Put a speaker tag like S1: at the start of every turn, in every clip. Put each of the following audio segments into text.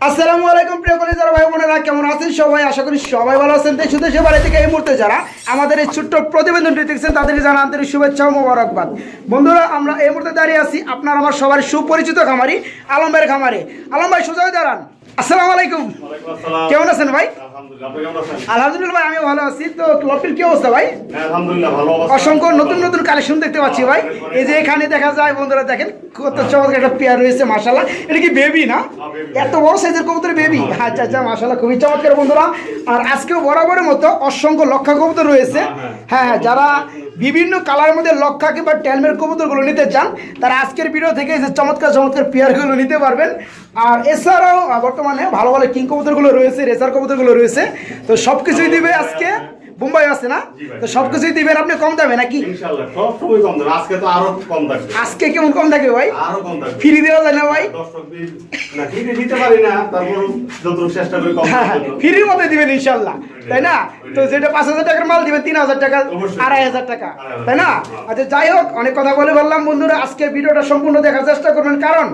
S1: আসসালামু আলাইকুম প্রিয় কলিজার ভাই বোনেরা, কেমন আছেন সবাই? আশা করি সবাই ভালো আছেন। দেশ দেশে বাড়ি থেকে এই মুহূর্তে যারা আমাদের এই ছোট্ট প্রতিবেদনটি দেখছেন তাদেরকে জানা আন্তরিক শুভেচ্ছা ও মোবারকবাদ। বন্ধুরা, আমরা এই মুহূর্তে দাঁড়িয়ে আছি আপনার আমার সবার সুপরিচিত খামারি আলম ভাইয়ের খামারে। আলম ভাই সোজা হয়ে দাঁড়ান। আসসালামু আলাইকুম, কেমন আছেন ভাই? আলহামদুলিল্লাহ ভাই, আমিও ভালো আছি। তো লপির কি অবস্থা ভাই? অসংখ্য নতুন নতুন কালেকশন দেখতে পাচ্ছি ভাই। এই যে এখানে দেখা যায়, বন্ধুরা দেখেন কত চমৎকার একটা পেয়ার রয়েছে, মাশাআল্লাহ। এটা কি বেবি না? এত বড় সাইজের কবুতর বেবি? আচ্ছা আচ্ছা, মাশাআল্লাহ, খুবই চমৎকার বন্ধুরা। আর আজকেও বরাবরের মতো অসংখ্য লক্ষা কবুতর রয়েছে। হ্যাঁ, যারা বিভিন্ন কালারের মধ্যে লক্ষা কিংবা ট্যালমের কবুতরগুলো নিতে চান তারা আজকের ভিডিও থেকে যে চমৎকার চমৎকার পেয়ারগুলো নিতে পারবেন। আর এছাড়াও বর্তমানে ভালো ভালো কিং কবুতরগুলো রয়েছে, রেসার কবুতরগুলো রয়েছে। তো সব কিছুই দিবে আজকে। মুম্বাই আছে না? তো সবকিছুই দিবেন আপনি কম দামে নাকি?
S2: ইনশাআল্লাহ সব সময় কম দামে। আজকে তো আরো কম থাকবে।
S1: আজকে কেমন কম থাকবে ভাই?
S2: আরো কম থাকবে।
S1: ফ্রি দেওয়া যায় না ভাই?
S2: দর্শক না ফ্রি দিতে পারি না, তারপর যতটুকু চেষ্টা করি কম দেওয়ার জন্য।
S1: ফ্রির মধ্যে দিবেন ইনশাআল্লাহ, তাই না? তো যেটা ৫,০০০ টাকার মাল দিবেন ৩,০০০ টাকা, ২,৫০০ টাকা, তাই না? আচ্ছা, যাই হোক, অনেক কথা বলে বললাম বন্ধুরা। আজকের ভিডিওটা সম্পূর্ণ দেখার চেষ্টা করবেন, কারণ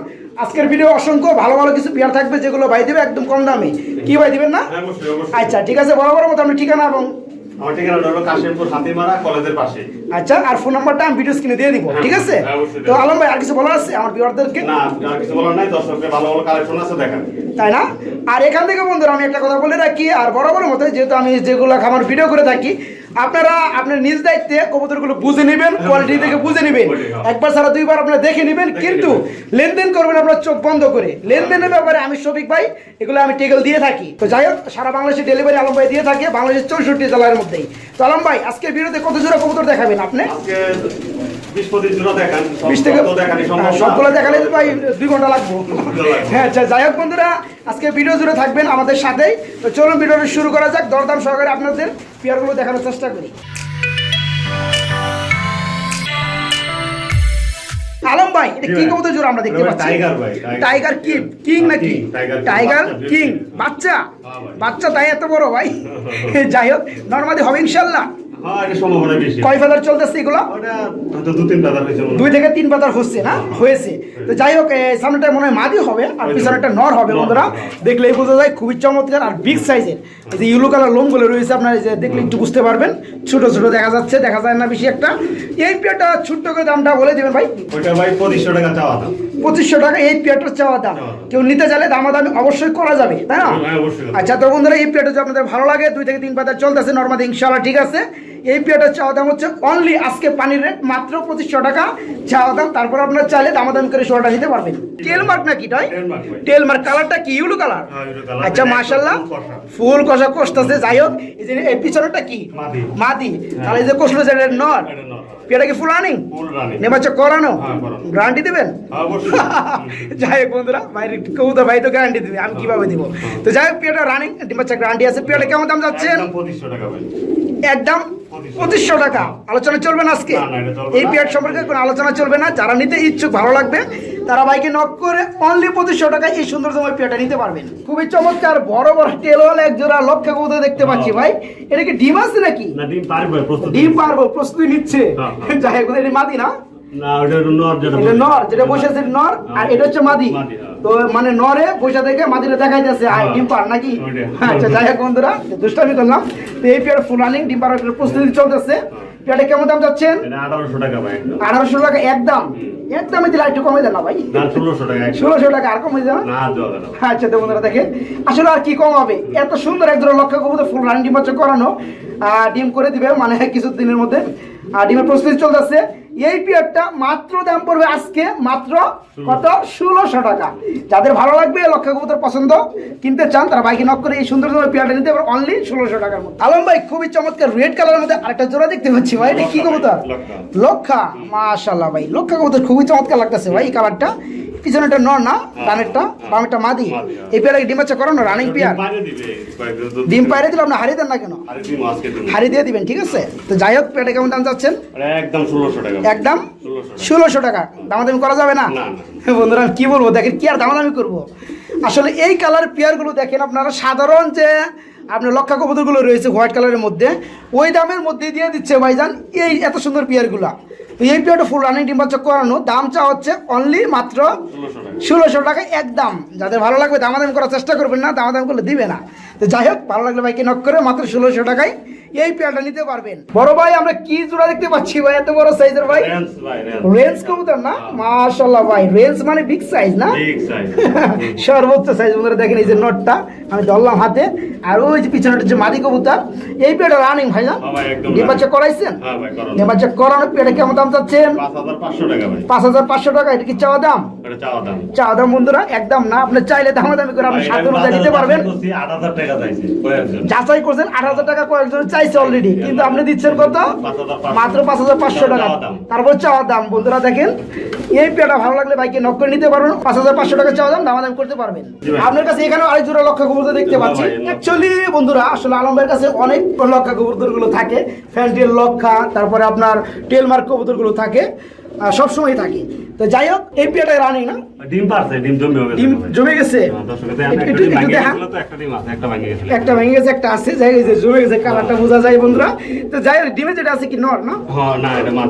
S1: আজকের ভিডিও অসংখ্য ভালো ভালো কিছু পেয়ার থাকবে যেগুলো ভাই দেবে একদম কম দামে। কি ভাই দিবেন না? আচ্ছা ঠিক আছে, বরাবর মতো আপনি ঠিকানা এবং
S2: আমার ঠিকানা হলো কাশিমপুর হাতিমারা কলেজের পাশে।
S1: আচ্ছা, আর ফোন নাম্বারটা আমি ভিডিও স্ক্রিনে দিয়ে দিব, ঠিক আছে? তো আলম ভাই, আর কিছু বলার আছে আমার ভিউয়ারদেরকে?
S2: না, আর কিছু বলার নাই। দর্শকদের ভালো ভালো কালেকশন আছে, দেখেন,
S1: তাই না? আর এখান থেকে বন্ধুরা আমি একটা কথা বলে রাখি, আর বরাবর মতো যেহেতু আমি যেগুলো খামার ভিডিও করে থাকি, আপনারা আপনার নিজ দায়িত্বে কবুতরগুলো বুঝে নেবেন, কোয়ালিটি থেকে বুঝে নেবেন। একবার ছাড়া দুইবার আপনারা দেখে নেবেন, কিন্তু লেনদেন করবেন আপনার চোখ বন্ধ করে। লেনদেনের ব্যাপারে আমি শফিক ভাই এগুলো আমি টেকেল দিয়ে থাকি। তো যাই হোক, সারা বাংলাদেশে ডেলিভারি আলম ভাই দিয়ে থাকে, বাংলাদেশের 64 জেলার মধ্যেই। তো আলম ভাই, আজকের ভিডিওতে কত জোড়া কবুতর দেখাবেন আপনি?
S2: আজকে 20-25 জোড়া দেখান।
S1: 20 থেকে সবগুলো দেখালে তো ভাই 2 ঘন্টা লাগবে। হ্যাঁ, আচ্ছা, যাই হোক বন্ধুরা, আজকে ভিডিও জুড়ে থাকবেন আমাদের সাথেই। তো চলুন ভিডিওটা শুরু করা যাক। দরদাম সহকারে আপনাদের পেয়ারগুলো দেখানোর চেষ্টা করি। আলম ভাই, এটা কি কবুতর জোড়া আমরা দেখতে পাচ্ছি?
S2: টাইগার ভাই।
S1: টাইগার কি কিং নাকি? টাইগার কিং বাচ্চা? বাচ্চা তাই এত বড় ভাই? যাই হোক, নরমালি হবে ইনশাআল্লাহ।
S2: হ্যাঁ, এটা সম্ভাবনা বেশি।
S1: কয় ফেদার চলতেছে এগুলো?
S2: ওটা হয়তো 2-3 ফেদার হয়েছে।
S1: 2 থেকে 3 ফেদার হচ্ছে না? হয়েছে। তো যাই হোক, সামনেটা মনে হয় মাদি হবে আর পিছনেটা নর হবে বন্ধুরা। দেখলেই বোঝা যায়, খুবই চমৎকার আর বিগ সাইজের। এই যে ইয়েলো কালার লোমগুলো রয়েছে, আপনারা যে দেখলে একটু বুঝতে পারবেন। ছোট ছোট দেখা যাচ্ছে, দেখা যায় না বেশি একটা। এই পেয়ারটা ছোট্ট করে দামটা বলে দেবেন ভাই।
S2: ওইটা ভাই 2500 টাকা চাওয়া দাম।
S1: 2500 টাকা এই পেয়ারটার চাওয়া দাম। কেউ নিতে চাইলে দামাদামি অবশ্যই করা যাবে, তাই না? আচ্ছা, তো বন্ধুরা, এই পেয়ারটা যদি আপনাদের ভালো লাগে, 2 থেকে 3 পাতা চলতেছে নরমালি ইনশাআল্লাহ, ঠিক আছে। এই পেয়ারটার চাওয়া দাম হচ্ছে অনলি আজকে পানির রেট মাত্র 2500 টাকা চাওয়া দাম। তারপর আপনারা চাইলে দামাদামি করে শোটা নিতে পারবেন। টেল মার্ক নাকি? টেল মার্ক। কালারটা কি? Yellow colour? আচ্ছা, মাশাআল্লাহ, ফুল কষা কষতেছে। যাই হোক, এই যে এই পিছনেরটা কি? মাদি। তাহলে এই যে কষলো যে নর, পেয়ারটা কি ফুল রানিং? নেবাচ্চা করানো? গ্যারান্টি দেবেন? যাই হোক বন্ধুরা, বাইরে কবুতর ভাই তো গ্যারান্টি দিবে, আমি কিভাবে দিব? তো যাই হোক, পেয়ারটা রানিং, নেবাচ্চা গ্যারান্টি আছে। পেয়ারটা কেমন দাম যাচ্ছেন? একদম 2500 টাকা। আলোচনা চলবে না আজকে? এই পেয়ার সম্পর্কে কোনো আলোচনা চলবে না। যারা নিতে ইচ্ছুক, ভালো লাগবে, তারা বাইকে নক করে অনলি 2500 টাকায় এই সুন্দরতম পেয়ারটা নিতে পারবেন। খুবই চমৎকার বড় বড় টেলওয়াল এক জোড়া লক্ষা কবুতর দেখতে পাচ্ছি ভাই। এটা কি ডিম আছে নাকি?
S2: না, ডিম পারবে, প্রস্তুতি।
S1: ডিম পারবো, প্রস্তুতি নিচ্ছে। যাই হোক, এটা মাদি না?
S2: না, ওটা নর।
S1: এটা নর, যেটা বসেছে নর, আর এটা হচ্ছে মাদি। তো মানে নরে বসে থেকে মাদিরে দেখাইতেছে ডিম পার নাকি? আচ্ছা, যাই হোক বন্ধুরা, দুষ্টামি করলাম। তো এই পেয়ার ফুল রানিং, ডিম পাড়ার প্রস্তুতি চলতেছে। পেয়ারটা কেমন দাম যাচ্ছেন?
S2: 1800 টাকা ভাই।
S1: 1800 টাকা একদম? একদমই দিলে একটু কমে দেন না ভাই?
S2: 1600 টাকা।
S1: 1600 টাকা আর কমে দেন না? আচ্ছা, তো বন্ধুরা দেখেন, আসলে আর কি কম হবে? এত সুন্দর একজন লক্ষ্য কবুতর ফুল রানিং ডিম বাচ্চা করানো, ডিম করে দিবে মানে কিছু দিনের মধ্যে। আর ডিমের প্রস্তুতি চলতেছে। এই পেয়ারটা মাত্র দাম পড়বে আজকে মাত্র কত? 1600 টাকা। যাদের ভালো লাগবে, লক্ষা কবুতর পছন্দ, কিনতে চান, তারা বাইকে নক করে এই সুন্দর পেয়ারটা নিতে পারবে অনলি 1600 টাকার মধ্যে। আলম ভাই, খুবই চমৎকার রেড কালারের মধ্যে আরেকটা জোড়া দেখতে পাচ্ছি ভাই। এটা কি কবুতর? লক্ষা। মাশাআল্লাহ ভাই, লক্ষা কবুতর খুবই চমৎকার লাগতেছে ভাই। এই কালারটা পিছনেটা নর না, ডানেরটা বামেরটা মাদি। এই পেয়ারটা ডিম বাচ্চা করানো রানিং পেয়ার? ডিম পাইরে দিলে আপনি হারিয়ে দেন না কেন? হারিয়ে দিয়ে দিবেন, ঠিক আছে। তো যাই হোক, পেয়ারটা কেমন দাম যাচ্ছেন?
S2: একদম 1600 টাকা।
S1: একদম 1600 টাকা। দামাদামি করা যাবে না? বন্ধুরা, কি বলবো, দেখেন কি আর দামাদামি করবো। আসলে এই কালার পেয়ারগুলো দেখেন আপনারা, সাধারণ যে আপনার লক্ষা কবুতরগুলো রয়েছে হোয়াইট কালারের মধ্যে, ওই দামের মধ্যে দিয়ে দিচ্ছে ভাইজান এই এত সুন্দর পেয়ারগুলা। তো এই পেয়ারটা ফুল রানিং ডিম বাচ্চা করানো, দাম চা হচ্ছে অনলি মাত্র 1600 টাকা একদম। যাদের ভালো লাগবে দামাদামি করার চেষ্টা করবেন না, দামাদামি করলে দিবে না। তো যাই হোক, ভালো লাগলে ভাইকে নক করে মাত্র 1600 টাকায় এই পেয়ারটা নিতে পারবেন। বড় ভাই আমরা কি জোড়া দেখতে পাচ্ছি ভাই, এত বড় সাইজের ভাই? রেঞ্জ কবুতর না? মাশাআল্লাহ ভাই, রেঞ্জ মানে বিগ সাইজ না? সর্বোচ্চ সাইজ। বন্ধুরা দেখেন এই যে নটটা আমি ধরলাম হাতে, আর ওই যে পিছনে যে মাদি কবুতর, এই পেয়ারটা রানিং ভাই না? ডিম বাচ্চা করাইছেন? ডিম বাচ্চা করানো পেয়ারটা কেমন দাম চাচ্ছেন?
S2: 5500 টাকা ভাই।
S1: 5500 টাকা। এটা কি চাওয়া দাম? চাওয়া দাম বন্ধুরা, একদম না। আপনি চাইলে দামাদামি করে আপনি 7 অনুযায়ী নিতে পারবেন।
S2: 8000 টাকা চাইছে কয়েকজন,
S1: যাচাই করছেন 8000 টাকা কয়েকজন চাইছে অলরেডি, কিন্তু আপনি দিচ্ছেন কত? মাত্র 5500 টাকা। তারপর চাওয়া দাম। বন্ধুরা দেখেন এই পেয়ারটা ভালো লাগলে ভাইকে নক করে নিতে পারবেন। 5500 টাকা চাওয়া দাম, দামাদামি করতে পারবেন। আপনার কাছে এখানে আরেক জোড়া লক্ষা কবুতর দেখতে পাচ্ছি। অ্যাকচুয়ালি বন্ধুরা আসলে আলম ভাইয়ের কাছে অনেক লক্ষা কবুতর গুলো থাকে, ফ্যান্টেল লক্ষা, তারপরে আপনার টেলমার্ক কবুতর গুলো থাকে, সবসময় থাকে। তো যাই হোক, এই পেয়ারটা রানিং না?
S2: ডিম পারছে, ডিম
S1: জমে গেছে। একটা ভেঙে গেছে, একটা আছে, যাই গেছে জমে গেছে, কালারটা বোঝা যায় বন্ধুরা। তো যাই হোক, ডিমে যেটা আছে কি নর না?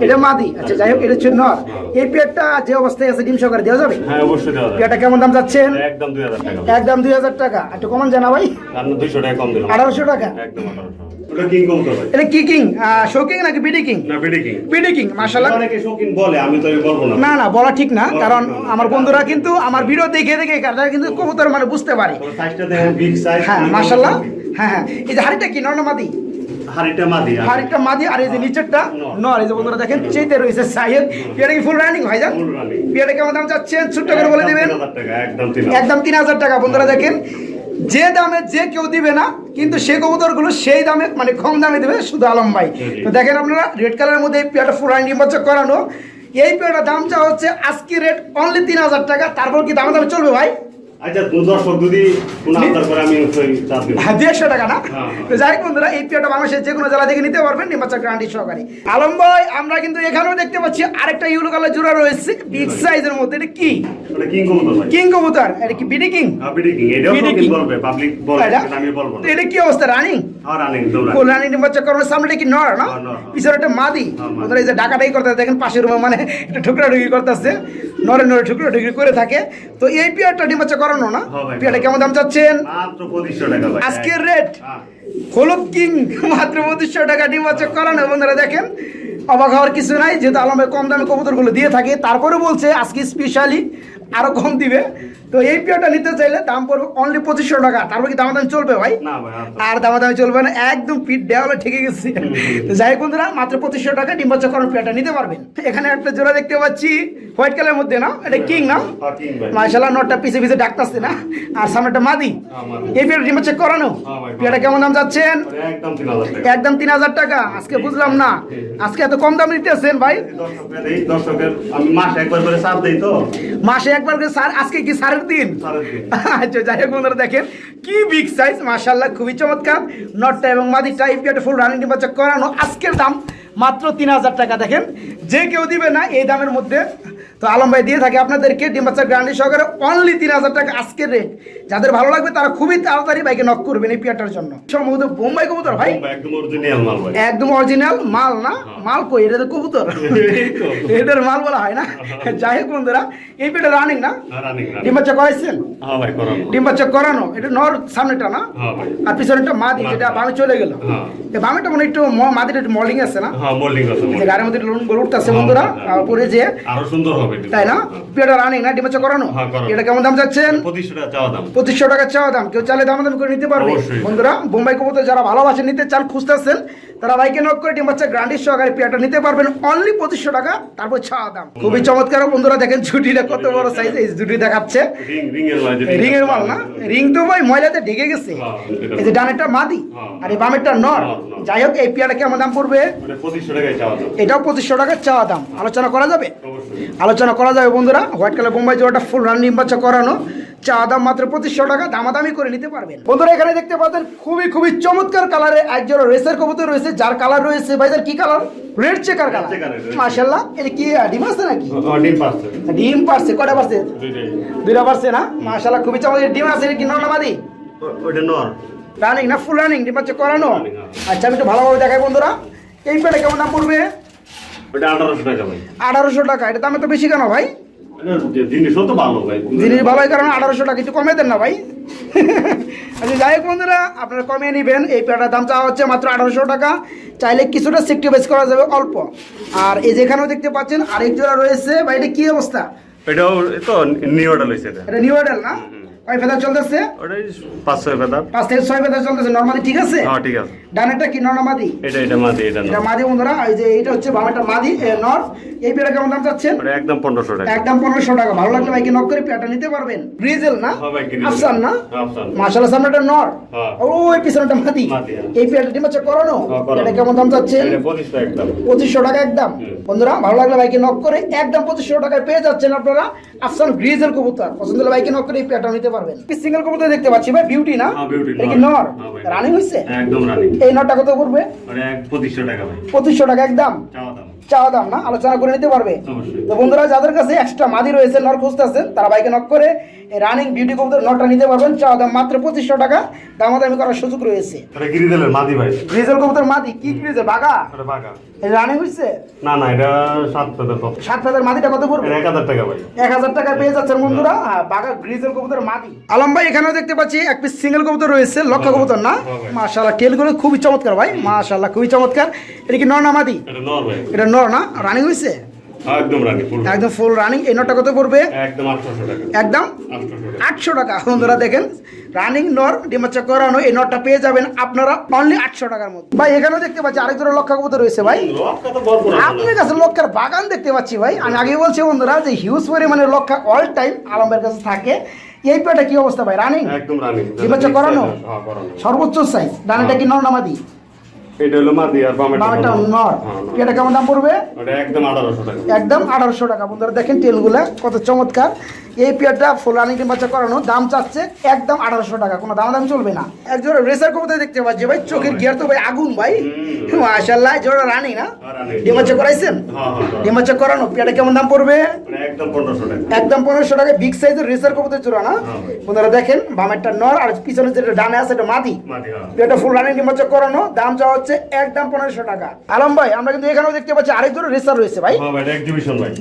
S1: এটা মাদি। আচ্ছা যাই হোক, এটা হচ্ছে নর। এই পেয়ারটা যে অবস্থায় আছে ডিম সহকারে দেওয়া যাবে?
S2: হ্যাঁ অবশ্যই দেওয়া যাবে।
S1: পেয়ারটা কেমন দাম যাচ্ছেন?
S2: একদম 2000 টাকা।
S1: একদম 2000 টাকা। একটু কমান জানা ভাই।
S2: 200 টাকা কম দিলাম।
S1: 1800 টাকা।
S2: একদম 1800। ওটা কিং কবুতর ভাই।
S1: এটা কি কিং? শোকিং নাকি বিডি কিং?
S2: না বিডি কিং।
S1: বিডি কিং মাশাআল্লাহ।
S2: অনেকে শৌখিন বলে, আমি তো বলবো না।
S1: না না, বলা ঠিক না, কারণ আমার বন্ধুরা কিন্তু আমার ভিডিও দেখে দেখে তারা কিন্তু কবুতর মানে বুঝতে পারে।
S2: সাইজটা দেখেন, বিগ সাইজ।
S1: হ্যাঁ মাশাআল্লাহ। হ্যাঁ হ্যাঁ, এই যে হাড়িটা কি নর না মাদি?
S2: হাড়িটা মাদি।
S1: হাড়িটা মাদি, আর এই যে নিচেরটা নর। এই যে বন্ধুরা দেখেন চেতে রয়েছে সাইজ। পেয়ারটা কি ফুল রানিং ভাই জান? পেয়ারটা কেমন দাম চাচ্ছেন ছোট্ট করে বলে দিবেন? একদম 3000 টাকা। বন্ধুরা দেখেন, যে দামে যে কেউ দিবে না, কিন্তু সেই কবুতরগুলো সেই দামে মানে কম দামে দেবে শুধু আলম ভাই। তো দেখেন আপনারা রেড কালারের মধ্যে এই পেয়ারটা ফুল রানিং বাচ্চা করানো, এই পেয়ারটার দামটা হচ্ছে আজকে রেট অনলি 3000 টাকা। তারপর কি দামে দামে চলবে ভাই?
S2: আচ্ছা দর্শক যদি কোনো আবদার করে আমি চাপ দেব।
S1: 150 টাকা না? তো যাই হোক বন্ধুরা, এই পেয়ারটা বাংলাদেশের যে কোনো জেলা থেকে নিতে পারবেন ডিম বাচ্চা গ্যারান্টি সহকারে। আলম ভাই, আমরা কিন্তু এখানেও দেখতে পাচ্ছি আরেকটা ইউলো কালার জোড়া রয়েছে বিগ সাইজের মধ্যে। এটা কি?
S2: এটা কিং কবুতর ভাই।
S1: কিং কবুতর। এটা কি বিডি কিং?
S2: হ্যাঁ বিডি কিং। এটাও শৌখিন বলবে, পাবলিক বলে, আমি বলবো না।
S1: এটা কি অবস্থা? রানিং?
S2: হ্যাঁ রানিং দৌড়া।
S1: ফুল রানিং ডিম বাচ্চা করানোর সামনে কি নর না? পিছনে একটা মাদি। বন্ধুরা এই যে ডাকাটাই করতে দেখেন, পাশের রুমে মানে একটা ঠুকরা ঠুকরি করতেছে, নরে নরে ঠুকরা ঠুকরি করে থাকে। তো এই পেয়ারটা ডিম বাচ্চা করানো না? পেয়ারটা কেমন দাম চাচ্ছেন?
S2: মাত্র 2500 টাকা ভাই।
S1: আজকের রেট হলুদ কিং মাত্র 2500 টাকা ডিম বাচ্চা করানো। বন্ধুরা দেখেন, অবাক হওয়ার কিছু নাই, যেহেতু আলমে কম দামে কবুতরগুলো দিয়ে থাকে, তারপরে বলছে আজকে স্পেশালি আরো কম দিবে। তো এই পেয়ারটা নিতে চাইলে দাম পড়বে অনলি 2500 টাকা। তারপর কি দামাদামি চলবে ভাই?
S2: না ভাই,
S1: আর দামাদামি চলবে না, একদম পিট দেওয়ালে ঠেকে গেছে। তো যাই হোক বন্ধুরা, মাত্র 2500 টাকা ডিম বাচ্চা করানো পেয়ারটা নিতে পারবেন। এখানে একটা জোড়া দেখতে পাচ্ছি হোয়াইট কালারের মধ্যে না? এটা কিং না? মাশাআল্লাহ, নটটা পিছে পিছে ডাকতাছে না, আর সামনেটা মাদি। এই পেয়ারটা ডিম বাচ্চা করানো, পেয়ারটা কেমন দাম যাচ্ছেন?
S2: একদম 3000 টাকা।
S1: একদম 3000 টাকা। আজকে বুঝলাম না, আজকে এত কম দাম দিতেছেন ভাই?
S2: দর্শকের আমি মাসে একবার করে চাপ দেই তো।
S1: মাসে একবার করে স্যার? আজকে কি সারের দিন? আচ্ছা যাই হোক বন্ধুরা দেখেন কি বিগ সাইজ, মাশাআল্লাহ খুবই চমৎকার। নটটা এবং মাদিটা এই পেয়ারটা ফুল রানিং ডিম বাচ্চা করানো, আজকের দাম মাত্র 3000 টাকা। দেখেন, যে কেউ দিবে না এই দামের মধ্যে। তো আলম ভাই দিয়ে থাকে আপনাদেরকে ডিম বাচ্চা গ্যারান্টি সহকারে অনলি 3000 টাকা আজকের রেট। যাদের ভালো লাগবে তারা খুবই তাড়াতাড়ি বাইকে নক করবেন এই পেয়ারটার জন্য। সম্ভবত বোম্বাই কবুতর ভাই?
S2: একদম অরিজিনাল মাল ভাই।
S1: একদম অরিজিনাল মাল না? মাল কই? এটা তো কবুতর, এটার মাল বলা হয় না। যাই হোক বন্ধুরা, এই পেয়ারটা রানিং না? ডিম বাচ্চা করাইছেন?
S2: হ্যাঁ ভাই করানো।
S1: ডিম বাচ্চা করানো। এটা নর সামনেটা না?
S2: হ্যাঁ ভাই।
S1: আর পিছনেটা মাদি, যেটা বামে চলে গেল। এই বামেটা মনে একটু মাদিটা একটু মল্ডিং আছে না?
S2: হ্যাঁ মল্ডিং আছে।
S1: এই যে গাড়ির মধ্যে লোন গরু উঠতেছে বন্ধুরা, আর পরে যে
S2: আরো সুন্দর হবে,
S1: তাই না? পেয়ারটা রানিং না? ডিম বাচ্চা করানো। এটা কেমন দাম যাচ্ছেন?
S2: 2500 টাকা চাওয়া দাম।
S1: 2500 টাকা চাওয়া দাম। কেউ চাইলে দামাদামি করে নিতে পারবে বন্ধুরা। বোম্বাই কবুতর যারা ভালোবাসে, নিতে চান, খুঁজতেছেন, তারা বাইকে নক করে ডিম বাচ্চা গ্যারান্টি সহকারে পেয়ারটা নিতে পারবেন অনলি 2500 টাকা। তারপর চাওয়া দাম। খুবই চমৎকার বন্ধুরা। দেখেন ঝুটিটা কত বড় সাইজ, এই ঝুটি দেখাচ্ছে। রিং এর মাল না? রিং তো ভাই ময়লাতে ঢেকে গেছে। এই যে ডানেরটা মাদি আর এই বামেরটা নর। যাই হোক, এই পেয়ারটা কেমন দাম পড়বে?
S2: 2500 টাকা চাওয়া দাম।
S1: এটাও 2500 টাকা চাওয়া দাম। আলোচনা করা যাবে? আলোচনা করা যাবে বন্ধুরা। হোয়াইট কালার বোম্বাই জোড়াটা ফুল রানিং বাচ্চা করানো, চাওয়া দাম মাত্র 2500 টাকা। দামাদামি করে নিতে পারবেন বন্ধুরা। এখানে দেখতে পাচ্ছেন খুবই খুবই চমৎকার কালারে এক জোড়া রেসার কবুতর রয়েছে, যার কালার রয়েছে ভাইজান কি কালার? Red checker colour. মাশাআল্লাহ, এটা কি ডিম আছে নাকি?
S2: ডিম পারছে।
S1: ডিম পারছে। কয়টা পারছে? দুইটা পারছে না? মাশাআল্লাহ খুবই চমৎকার। ডিম আছে কি নর না মাদি?
S2: ওটা নর।
S1: রানিং না ফুল রানিং ডিম বাচ্চা করানো? আচ্ছা আমি একটু ভালোভাবে দেখাই বন্ধুরা। এই পেয়ারটা কেমন দাম পড়বে?
S2: ওটা 1800 টাকা ভাই।
S1: 1800 টাকা, এটা দামে তো বেশি কেন ভাই?
S2: জিনিসও তো ভালো ভাই।
S1: জিনিস ভালোই কারণ 1800 টাকা, একটু কমে দেন না ভাই। আচ্ছা যাই হোক বন্ধুরা, আপনারা কমিয়ে নেবেন। এই পেয়ারটার দাম চাওয়া হচ্ছে মাত্র 1800 টাকা। চাইলে কিছুটা সেক্রিফাইস করা যাবে অল্প। আর এই যেখানেও দেখতে পাচ্ছেন আরেক জোড়া রয়েছে ভাই, এটা কি অবস্থা?
S2: এটাও তো নিউ অর্ডার হইছে এটা।
S1: এটা নিউ মডেল না? কয় ফেদার চলতেছে?
S2: ওটাই 5-6 ফেদার।
S1: 5 থেকে 6 ফেদার চলতেছে। নরমালি ঠিক আছে?
S2: হ্যাঁ ঠিক আছে।
S1: ডানেরটা কি নর না মাদি?
S2: এটা মাদি, এটা
S1: এটা
S2: না।
S1: মাদি বন্ধুরা। এই যে এটা হচ্ছে বামেরটা মাদি নর। এই পেয়ারটা কেমন দাম চাচ্ছেন?
S2: ওটা একদম 1500 টাকা।
S1: একদম 1500 টাকা। ভালো লাগলে ভাইকে নক করে পেয়ারটা নিতে পারবেন। গ্রিজেল না?
S2: হ্যাঁ ভাই, গ্রিজেল।
S1: আফসান না?
S2: আফসান।
S1: মাশাআল্লাহ, সামনেটা নর।
S2: হ্যাঁ।
S1: ওই পিছনেটা মাদি।
S2: মাদি, হ্যাঁ।
S1: এই পেয়ারটা ডিম বাচ্চা করানো।
S2: হ্যাঁ, করানো।
S1: এটা কেমন দাম চাচ্ছেন?
S2: এটা 25 টাকা একদম।
S1: 2500 টাকা একদম। বন্ধুরা ভালো লাগলে ভাইকে নক করে একদম 2500 টাকায় পেয়ে যাচ্ছেন আপনারা আফসান গ্রিজেল কবুতর। পছন্দ হলে ভাইকে নক করে এই পেয়ারটা নিতে পারবেন। সিঙ্গেল কবুতর দেখতে পাচ্ছি ভাই, বিউটি না?
S2: হ্যাঁ, বিউটি
S1: এটা কি
S2: নর।
S1: নর?
S2: হ্যাঁ ভাই।
S1: রানিং হইছে?
S2: একদম রানি।
S1: এই নরটা কত পড়বে?
S2: ওটা 2500 টাকা ভাই।
S1: 2500 টাকা একদম।
S2: চাওয়া দাম।
S1: চাওয়া দাম না, আলোচনা করে নিতে পারবে।
S2: অবশ্যই।
S1: তো বন্ধুরা যাদের কাছে এক্সট্রা মাদি রয়েছে, নর খুঁজতেছেন, তারা বাইকে নক করে এই রানিং বিউটি কবুতর নরটা নিতে পারবেন। চাওয়া দাম মাত্র 2500 টাকা। দামাদামি করার সুযোগ রয়েছে।
S2: এটা গ্রিজেলের মাদি ভাই।
S1: গ্রিজেল কবুতর মাদি কি গ্রিজেল বাগা?
S2: ওটা বাগা।
S1: এই রানিং হইছে?
S2: না না, এটা 7 ফেদার কত।
S1: 7 ফেদার মাদিটা কত পড়বে?
S2: এটা 1000 টাকা ভাই।
S1: 1000 টাকা পেয়ে যাচ্ছেন বন্ধুরা। বাগা গ্রিজেল কবুতর মাদি। আলম ভাই এখানেও দেখতে পাচ্ছি এক পিস সিঙ্গেল কবুতর রয়েছে, লক্ষা কবুতর না? মাশাআল্লাহ, টেলগুলো খুবই চমৎকার ভাই, মাশাআল্লাহ খুবই চমৎকার। এটা কি নর না মাদি?
S2: এটা নর ভাই।
S1: এটা নর না? রানিং হইছে?
S2: হ্যাঁ, একদম রানি ফুল।
S1: একদম ফুল রানিং। এই নরটা কত পড়বে?
S2: একদম 800 টাকা।
S1: একদম
S2: 800 টাকা।
S1: 800 টাকা। বন্ধুরা দেখেন রানিং নর ডিমাচা করানো এই নরটা পেয়ে যাবেন আপনারা অনলি 800 টাকার মধ্যে। ভাই এখানেও দেখতে পাচ্ছি আরেক জোড়া লক্ষা কবুতর রয়েছে ভাই।
S2: লক্কা তো ভরপুর আছে।
S1: আপনার কাছে লক্ষার বাগান দেখতে পাচ্ছি ভাই। আমি আগে বলছি বন্ধুরা যে হিউজ পরিমাণে লক্ষা অল টাইম আলমের কাছে থাকে। এই পেটা কি অবস্থা ভাই? রানিং?
S2: একদম রানি।
S1: ডিমাচা করানো?
S2: হ্যাঁ, করানো।
S1: সর্বোচ্চ সাইজ। ডানেটা কি নর না মাদি?
S2: এটা হলো মাদি আর বামেরটা
S1: বামেরটা
S2: নর।
S1: নর।
S2: হ্যাঁ, নর।
S1: এটা কেমন দাম পড়বে?
S2: ওটা একদম 1800 টাকা।
S1: একদম 1800 টাকা। বন্ধুরা দেখেন টেলগুলা কত চমৎকার। এই পেয়ারটা ফুল রানিং বাচ্চা করানো, দাম চাচ্ছে একদম 1800 টাকা। কোনো দাম চলবে না। একজন রেসার কবুতর দেখতে পাচ্ছি ভাই, চোখের গিয়ার তো ভাই আগুন ভাই, মাশাআল্লাহ। জোড়া রানিং না?
S2: রানি।
S1: ডিম বাচ্চা করাইছেন?
S2: হ্যাঁ হ্যাঁ।
S1: ডিম বাচ্চা করানো। পেয়ারটা কেমন দাম পড়বে?
S2: ওটা একদম 1500 টাকা।
S1: একদম 1500 টাকা। বিগ সাইজের রেসার কবুতর জোড়া না?
S2: হ্যাঁ ভাই।
S1: বন্ধুরা দেখেন বামেরটা নর আর পিছনে যেটা ডানে আছে এটা মাদি।
S2: মাদি, হ্যাঁ।
S1: পেয়ারটা ফুল রানিং ডিম বাচ্চা করানো, দাম চাওয়া হচ্ছে একদম 1500 টাকা। আলম ভাই আমরা কিন্তু এখানেও দেখতে পাচ্ছি আরেক জোড়া রেসার রয়েছে ভাই,
S2: হ্যাঁ ভাই, এটা এক্সিবিশন ভাই।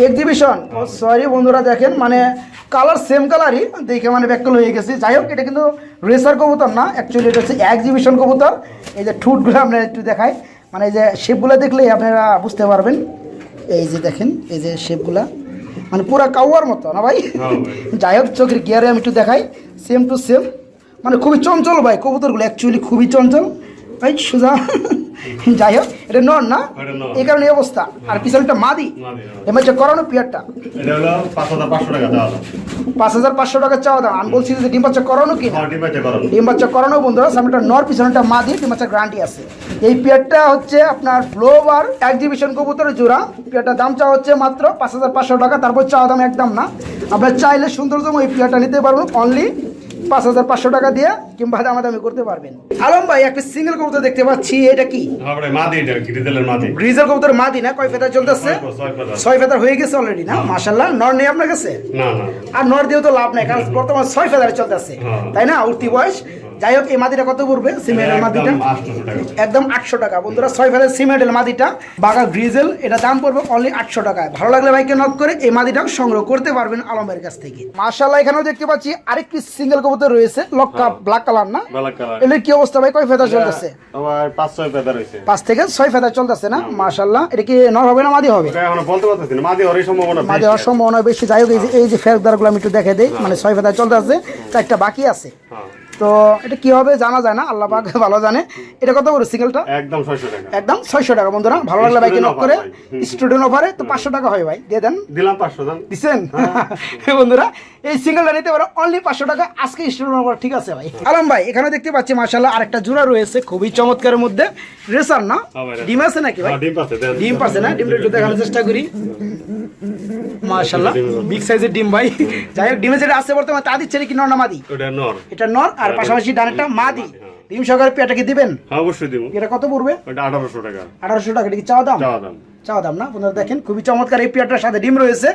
S1: এক্সিবিশন। সরি বন্ধুরা দেখেন মানে কালার সেম কালারই দেখে মানে ব্যাকল হয়ে গেছে। যাই হোক এটা কিন্তু রেসার কবুতর না, অ্যাকচুয়ালি এটা হচ্ছে এক্সিবিশন কবুতর। এই যে ঠুটগুলো আপনারা একটু দেখাই, মানে এই যে শেপগুলো দেখলেই আপনারা বুঝতে পারবেন। এই যে দেখেন এই যে শেপগুলা মানে পুরা কাউয়ার মতো না ভাই?
S2: হ্যাঁ ভাই।
S1: যাই হোক চোখের গিয়ারে আমি একটু দেখাই, সেম টু সেম। মানে খুবই চঞ্চল ভাই কবুতরগুলো, অ্যাকচুয়ালি খুবই চঞ্চল ভাই সোজা। যাই হোক এটা নর না,
S2: এটা নর।
S1: এই কারণে এই অবস্থা। আর পিছনটা মাদি।
S2: মাদি, হ্যাঁ।
S1: এবার যে করানো পিয়ারটা
S2: এটা হলো 5500 টাকা দেওয়া দাম।
S1: 5500 টাকা চাওয়া দাম। আমি বলছি যে ডিম বাচ্চা করানো কি না?
S2: হ্যাঁ, ডিম বাচ্চা করানো।
S1: ডিম বাচ্চা করানো বন্ধুরা। সামনেটা নর পিছনেটা মাদি, ডিম বাচ্চা গ্যারান্টি আছে। এই পেয়ারটা হচ্ছে আপনার ফ্লোভার এক্সিবিশন কবুতরের জোড়া। পেয়ারটার দাম চাওয়া হচ্ছে মাত্র 5500 টাকা। তারপর চাওয়া দাম একদম না। আপনার চাইলে সৌন্দর্যম এই পেয়ারটা নিতে পারবেন অনলি 5500 টাকা দিয়ে, কিংবা দামাদামি করতে পারবেন। আলম ভাই একটা সিঙ্গেল কবুতর দেখতে পাচ্ছি, এটা কি?
S2: হ্যাঁ ভাই, মাদি, এটা গ্রিজেলের মাদি।
S1: গ্রিজেল কবুতর মাদি না? কয় ফেদার চলতেছে?
S2: 6 ফেদার।
S1: 6 ফেদার হয়ে গেছে অলরেডি না? মাশাআল্লাহ। নর নেই আপনার কাছে?
S2: না না।
S1: আর নর দিয়েও তো লাভ নাই, কারণ বর্তমানে 6 ফেদারে চলতেছে,
S2: হ্যাঁ।
S1: তাই না? উঠতি বয়স। যাই হোক এই মাদিটা কত পড়বে? সিমেন্টের মাদিটা
S2: একদম 800 টাকা।
S1: একদম 800 টাকা। বন্ধুরা 6 ফেদার সিমেন্টের মাদিটা বাগা গ্রিজেল, এটা দাম পড়বে অনলি 800 টাকায়। ভালো লাগলে ভাইকে নক করে এই মাদিটাও সংগ্রহ করতে পারবেন আলমের কাছ থেকে। মাশাআল্লাহ এখানেও দেখতে পাচ্ছি আরেক পিস সিঙ্গেল কবুতর রয়েছে, লক্কা ব্ল্যাক কালার না?
S2: Black colour.
S1: এর কি অবস্থা ভাই? কয় ফেদার চলতেছে?
S2: আমার 5-6 ফেদার হইছে।
S1: 5 থেকে 6 ফেদার চলতেছে না? মাশাআল্লাহ। এটা কি নর হবে না মাদি হবে?
S2: এটা এখন বলতে পারতেছি না, মাদি হওয়ার সম্ভাবনা বেশি।
S1: মাদি হওয়ার সম্ভাবনা বেশি। যাই হোক এই যে ফেদারগুলো আমি একটু দেখে দেই, মানে 6 ফেদার চলতে আছে, 4টা বাকি আছে।
S2: হ্যাঁ।
S1: তো এটা কি হবে জানা যায় না, আল্লাহ পাক ভালো জানে। এটা কত করে সিঙ্গেলটা?
S2: একদম 600 টাকা।
S1: একদম 600 টাকা। বন্ধুরা ভালো লাগলে ভাইকে নক করে। স্টুডেন্ট অফারে তো 500 টাকা হয় ভাই, দিয়ে দেন।
S2: দিলাম 500 দাম।
S1: দিছেন? বন্ধুরা এই সিঙ্গেলটা নিতে পারো অনলি 500 টাকা আজকে স্টুডেন্ট অফার, ঠিক আছে ভাই? আলম ভাই এখানে দেখতে পাচ্ছি মাশাআল্লাহ আরেকটা জোড়া রয়েছে খুবই চমৎকারের মধ্যে, রেসার না?
S2: হ্যাঁ ভাই,
S1: ডিম আছে নাকি ভাই?
S2: হ্যাঁ, ডিম পাচ্ছে, দেন।
S1: ডিম পাচ্ছে না? ডিমটা একটু দেখানোর চেষ্টা করি। মাশাআল্লাহ বিগ সাইজের ডিম ভাই। যাই হোক ডিমে যেটা আছে বর্তমানে তা দিচ্ছে কি নর না মাদি?
S2: ওটা নর।
S1: এটা নর আর পাশাপাশি ডানেরটা মাদি। ডিম সহকারে পেয়ারটা কি দিবেন?
S2: হ্যাঁ অবশ্যই দিব।
S1: এটা কত পড়বে?
S2: ওটা 1800 টাকা।
S1: 1800 টাকা। এটা কি চাওয়া দাম?
S2: চাওয়া দাম।
S1: চাওয়া দাম না? বন্ধুরা দেখেন খুবই চমৎকার এই পেয়ারটার সাথে ডিম রয়েছে।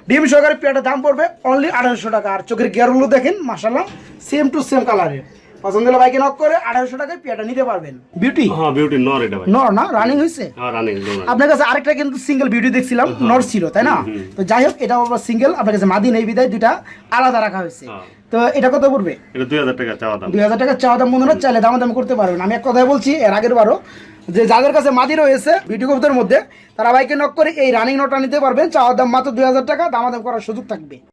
S1: ডিম সহকারে পেয়ারটার দাম পড়বে অনলি 1800 টাকা। আর চোখের গিয়ারগুলো দেখেন মাশাআল্লাহ সেম টু সেম কালারের, পছন্দ হলে বাইকে নক করে 1800 টাকায় পেয়ারটা নিতে পারবেন। বিউটি
S2: হ্যাঁ বিউটি নর এটা ভাই।
S1: নর না, রানিং হয়েছে?
S2: হ্যাঁ রানিং।
S1: আপনার কাছে আরেকটা কিন্তু সিঙ্গেল বিউটি দেখছিলাম, নর ছিল তাই না? তো যাই হোক, এটা আবার সিঙ্গেল, আপনার কাছে মাদি নেই বিদায় দুইটা আলাদা রাখা হয়েছে। তো এটা কত পড়বে?
S2: এটা 2000 টাকা চাওয়া দাম।
S1: 2000 টাকা চাওয়া দাম। বন্ধুরা চাইলে দামাদামি করতে পারবেন। আমি এক কথাই বলছি, এর আগের বারও যে যাদের কাছে মাদি রয়েছে বিউটি কবুতরের মধ্যে, তারা বাইকে নক করে এই রানিং নটটা নিতে পারবেন। চাওয়া দাম মাত্র 2000 টাকা, দামাদাম করার সুযোগ থাকবে।